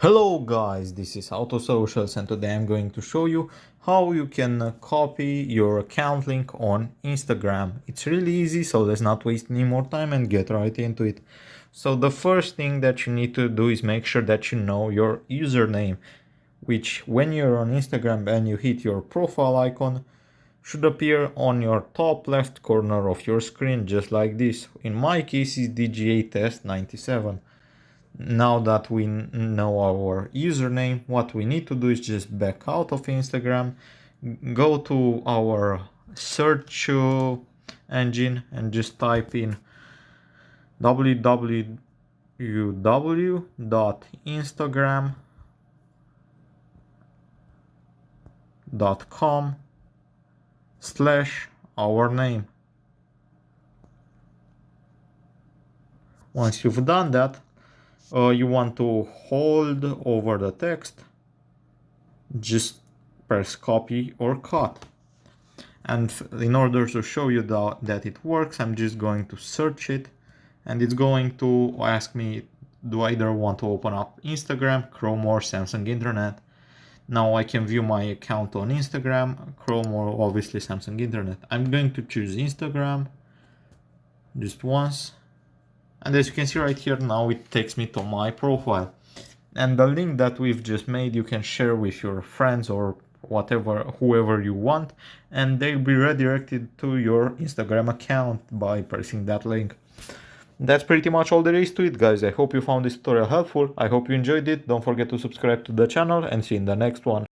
Hello guys, this is Autosocials and today I'm going to show you how you can copy your account link on Instagram. It's really easy, so let's not waste any more time and get right into it. So the first thing that you need to do is make sure that you know your username, which when you're on Instagram and you hit your profile icon, should appear on your top left corner of your screen just like this. In my case is DGA Test 97. Now that we know our username, what we need to do is just back out of Instagram, go to our search engine and just type in www.instagram.com/our name. Once you've done that, you want to hold over the text, just press copy or cut. And in order to show you that it works, I'm just going to search it and it's going to ask me, do I either want to open up Instagram, Chrome or Samsung Internet. Now I can view my account on Instagram, Chrome or obviously Samsung Internet. I'm going to choose Instagram just once. And as you can see right here, now it takes me to my profile. And the link that we've just made, you can share with your friends or whoever you want, and they'll be redirected to your Instagram account by pressing that link. That's pretty much all there is to it, guys. I hope you found this tutorial helpful. I hope you enjoyed it. Don't forget to subscribe to the channel and see you in the next one.